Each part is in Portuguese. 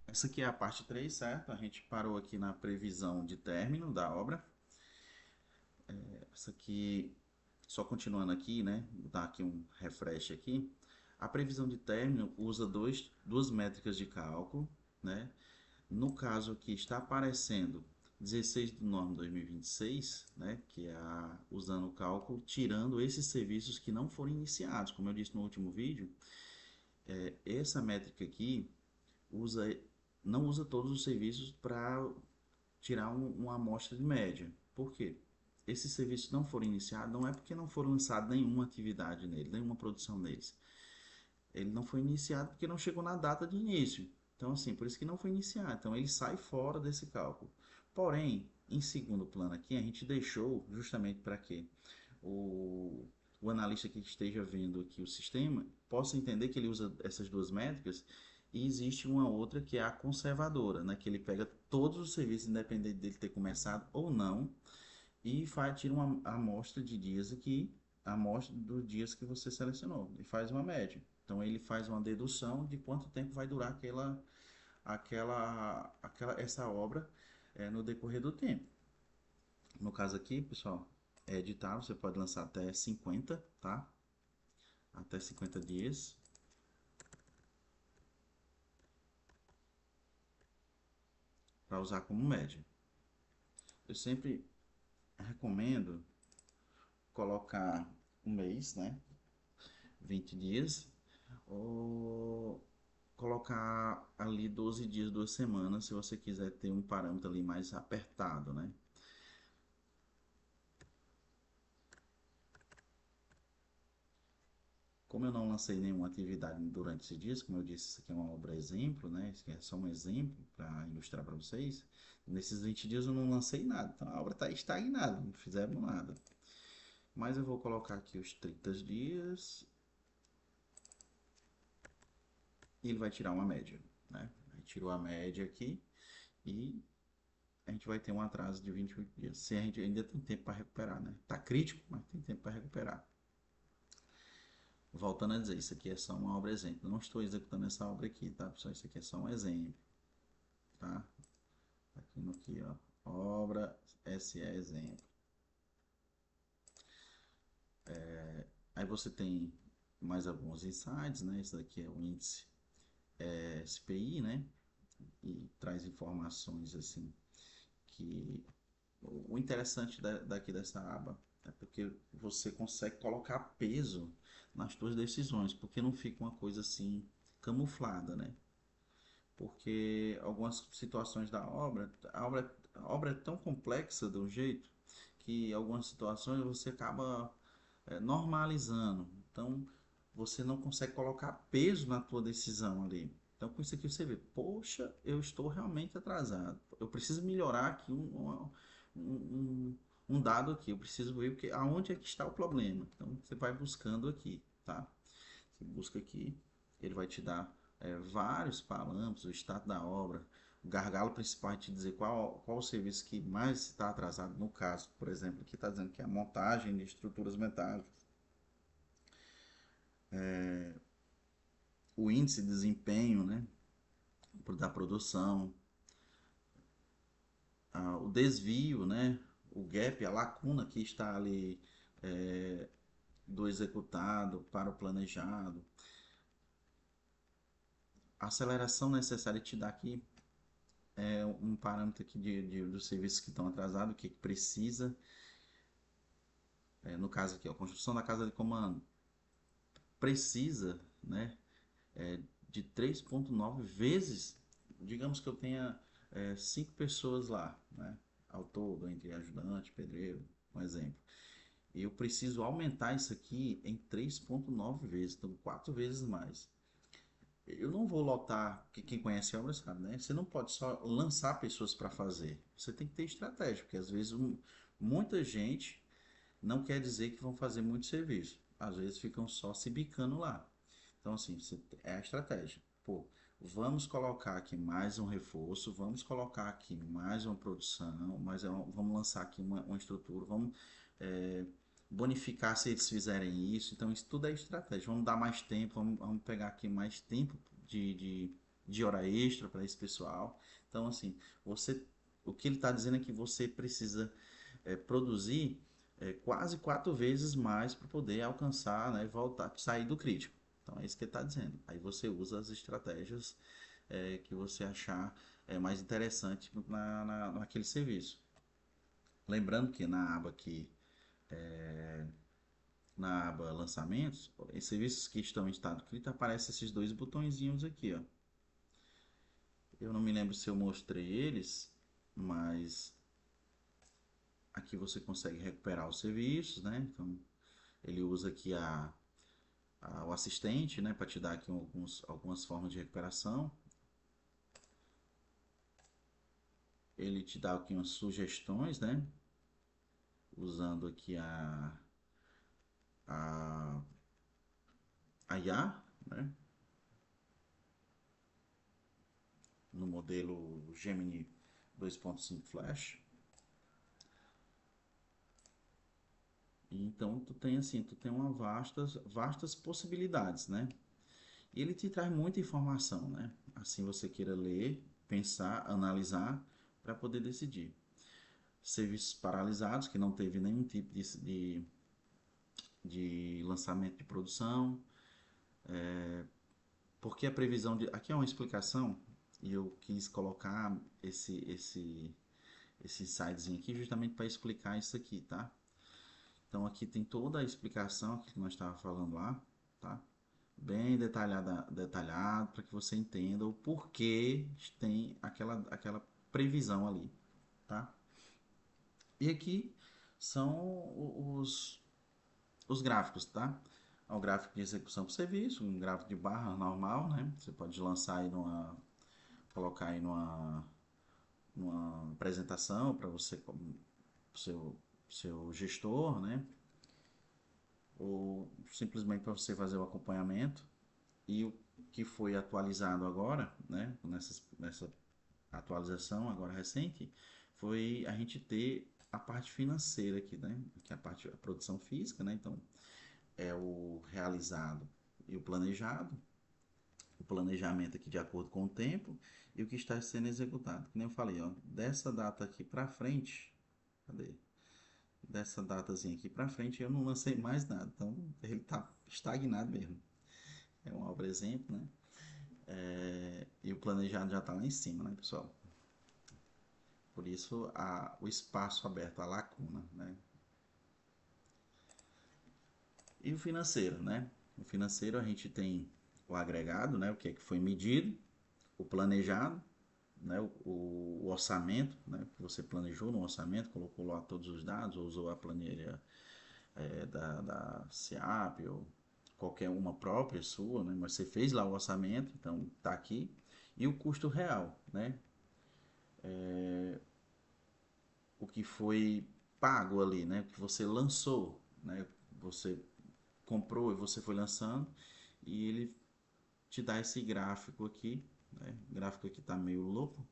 Essa aqui é a parte 3, certo? A gente parou aqui na previsão de término da obra. Essa aqui, só continuando aqui, né? Vou dar aqui um refresh aqui. A previsão de término usa duas métricas de cálculo, né? No caso aqui está aparecendo 16 de nove de 2026, né? Que é usando o cálculo, tirando esses serviços que não foram iniciados. Como eu disse no último vídeo, essa métrica aqui usa, não usa todos os serviços para tirar uma amostra de média. Por quê? Esses serviços não foram iniciados, não é porque não foram lançadas nenhuma atividade nele, nenhuma produção neles. Ele não foi iniciado porque não chegou na data de início. Então, assim, por isso que não foi iniciado. Então, ele sai fora desse cálculo. Porém, em segundo plano aqui, a gente deixou justamente para que o, o analista que esteja vendo aqui o sistema possa entender que ele usa essas duas métricas e existe uma outra que é a conservadora, né? Que ele pega todos os serviços, independente dele ter começado ou não, e tira uma amostra de dias aqui, a amostra dos dias que você selecionou, e faz uma média. Então ele faz uma dedução de quanto tempo vai durar essa obra no decorrer do tempo. No caso aqui, pessoal, é editável, você pode lançar até 50, tá? Até 50 dias, para usar como média. Eu sempre recomendo colocar um mês, né? 20 dias, ou colocar ali 12 dias, 2 semanas, se você quiser ter um parâmetro ali mais apertado, né? Como eu não lancei nenhuma atividade durante esses dias, como eu disse, isso aqui é uma obra exemplo, né? Isso aqui é só um exemplo para ilustrar para vocês. Nesses 20 dias eu não lancei nada, então a obra está estagnada, não fizemos nada. Mas eu vou colocar aqui os 30 dias e ele vai tirar uma média, né? Aí tirou a média aqui e a gente vai ter um atraso de 28 dias. Se a gente ainda tem tempo para recuperar, né? Tá crítico, mas tem tempo para recuperar. Voltando a dizer, isso aqui é só uma obra exemplo. Não estou executando essa obra aqui, tá, pessoal? Isso aqui é só um exemplo, tá? Aqui no aqui, ó. Obra SE exemplo. Aí você tem mais alguns insights, né? Esse daqui é o índice SPI, né? E traz informações assim que o interessante daqui dessa aba é porque você consegue colocar peso nas suas decisões, porque não fica uma coisa assim camuflada, né? Porque algumas situações da obra, a obra é tão complexa de um jeito que algumas situações você acaba normalizando. Então você não consegue colocar peso na tua decisão ali. Então com isso aqui você vê, poxa, eu estou realmente atrasado. Eu preciso melhorar aqui um, um dado aqui. Eu preciso ver porque aonde é que está o problema. Então você vai buscando aqui, tá? Você busca aqui, ele vai te dar vários parâmetros, o estado da obra, o gargalo principal é te dizer qual o serviço que mais está atrasado. No caso, por exemplo, aqui está dizendo que é a montagem de estruturas metálicas, o índice de desempenho, né, da produção, o desvio, né, o gap, a lacuna que está ali é, do executado para o planejado, a aceleração necessária te dá aqui um parâmetro aqui dos serviços que estão atrasados, o que precisa. No caso aqui, a construção da casa de comando precisa, né, de 3,9 vezes. Digamos que eu tenha 5 pessoas lá, né, ao todo, entre ajudante, pedreiro, um exemplo. E eu preciso aumentar isso aqui em 3,9 vezes, então 4 vezes mais. Eu não vou lotar, porque quem conhece a obra sabe, né? Você não pode só lançar pessoas para fazer. Você tem que ter estratégia, porque às vezes muita gente não quer dizer que vão fazer muito serviço. Às vezes ficam só se bicando lá. Então, assim, é a estratégia. Pô, vamos colocar aqui mais um reforço, vamos colocar aqui mais uma produção, vamos lançar aqui uma estrutura, vamos é, bonificar se eles fizerem isso. Então, isso tudo é estratégia. Vamos dar mais tempo, vamos pegar aqui mais tempo de de hora extra para esse pessoal. Então, assim, você, o que ele está dizendo é que você precisa produzir quase 4 vezes mais para poder alcançar, né, voltar, sair do crítico. Então, é isso que ele está dizendo. Aí você usa as estratégias que você achar mais interessante naquele serviço. Lembrando que na aba aqui, na aba lançamentos, em serviços que estão em estado crítico, aparecem esses dois botõezinhos aqui, ó. Eu não me lembro se eu mostrei eles, mas aqui você consegue recuperar os serviços, né? Então ele usa aqui o assistente, né, para te dar aqui algumas formas de recuperação. Ele te dá aqui umas sugestões, né? Usando aqui a, a IA, né? No modelo Gemini 2.5 Flash. Então tu tem assim, tu tem uma vastas possibilidades, né? E ele te traz muita informação, né? Assim você queira ler, pensar, analisar para poder decidir. Serviços paralisados, que não teve nenhum tipo de lançamento de produção, porque a previsão de. Aqui é uma explicação, e eu quis colocar esse sitezinho aqui justamente para explicar isso aqui, tá? Então aqui tem toda a explicação que nós estávamos falando lá, tá? Bem detalhado para que você entenda o porquê tem aquela previsão ali, tá? E aqui são os gráficos, tá? É um gráfico de execução por serviço, um gráfico de barra normal, né? Você pode lançar aí colocar aí numa apresentação para você, seu, seu gestor, né? Ou simplesmente para você fazer o acompanhamento. E o que foi atualizado agora, né? Nessa atualização agora recente, foi a gente ter a parte financeira aqui, né? Que é a produção física, né? Então, é o realizado e o planejamento aqui de acordo com o tempo e o que está sendo executado. Que nem eu falei, ó, dessa data aqui para frente, cadê? Dessa datazinha aqui para frente eu não lancei mais nada, então ele está estagnado mesmo. É uma obra exemplo, né? E o planejado já está lá em cima, né, pessoal? Por isso o espaço aberto, a lacuna, né? E o financeiro, né? O financeiro a gente tem o agregado, né? O que é que foi medido, o planejado, né? O orçamento, né? Que você planejou no orçamento, colocou lá todos os dados, ou usou a planilha da SEAP ou qualquer uma própria sua, né? Mas você fez lá o orçamento, então tá aqui. E o custo real, né? O que foi pago ali, né? O que você lançou, né? Você comprou e você foi lançando e ele te dá esse gráfico aqui, né? O gráfico aqui tá meio louco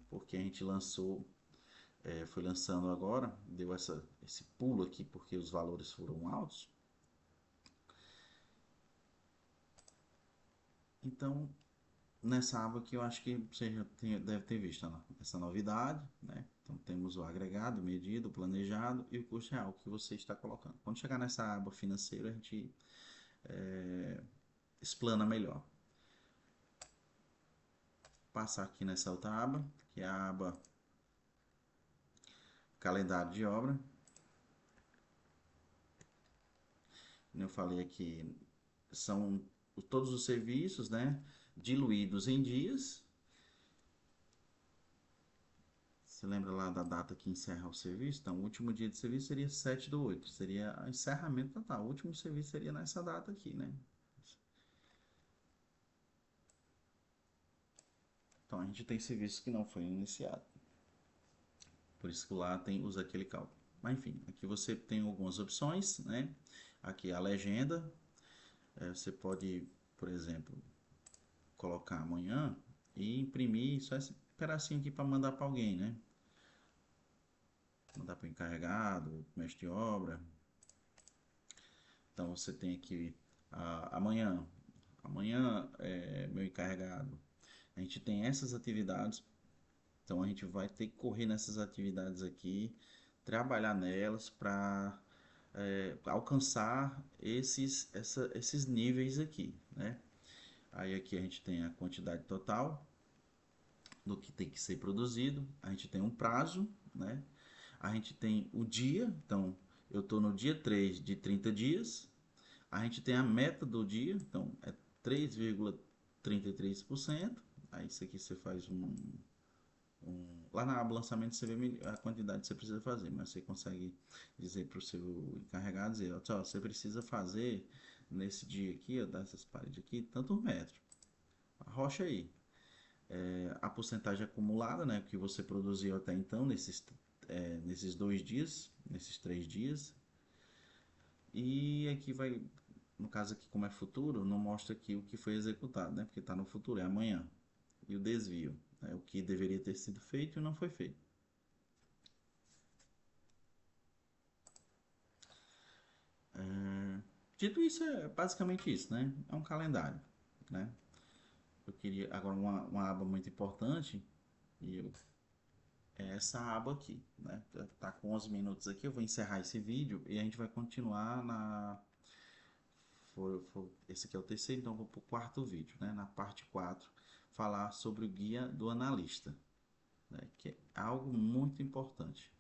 porque a gente lançou, foi lançando agora, deu esse pulo aqui porque os valores foram altos. Então, nessa aba aqui eu acho que você já deve ter visto essa novidade, né? Então temos o agregado, medido, planejado e o custo real que você está colocando. Quando chegar nessa aba financeira, a gente explana melhor. Passar aqui nessa outra aba, que é a aba calendário de obra. Como eu falei aqui, são todos os serviços, né, diluídos em dias. Você lembra lá da data que encerra o serviço? Então, o último dia de serviço seria 7/8, seria o encerramento total. O último serviço seria nessa data aqui, né? Então, a gente tem serviços que não foi iniciado. Por isso que lá usa aquele cálculo. Mas, enfim, aqui você tem algumas opções, né? Aqui a legenda. Você pode, por exemplo, colocar amanhã e imprimir só esse pedacinho aqui para mandar para alguém, né? Mandar para o encarregado, mestre de obra. Então você tem aqui amanhã, meu encarregado A gente tem essas atividades, então a gente vai ter que correr nessas atividades aqui, trabalhar nelas para alcançar esses níveis aqui, né? Aí aqui a gente tem a quantidade total do que tem que ser produzido, a gente tem um prazo, né? A gente tem o dia, então eu estou no dia 3 de 30 dias, a gente tem a meta do dia, então é 3,33%. Aí isso aqui você faz lá na aba lançamento você vê a quantidade que você precisa fazer, mas você consegue dizer para o seu encarregado, dizer, ó, você precisa fazer nesse dia aqui, ó, dessas paredes aqui, tanto metro. Arrocha aí. A porcentagem acumulada, né, que você produziu até então, nesses 2 dias, nesses 3 dias. E aqui vai, no caso aqui como é futuro, não mostra aqui o que foi executado, né, porque está no futuro, é amanhã. E o desvio, né, o que deveria ter sido feito e não foi feito. Dito isso, é basicamente isso, né? É um calendário, né? Eu queria agora uma aba muito importante e é essa aba aqui, né? Tá com 11 minutos aqui, eu vou encerrar esse vídeo e a gente vai continuar esse aqui é o terceiro, então eu vou para o quarto vídeo, né? Na parte 4 falar sobre o guia do analista, né? Que é algo muito importante.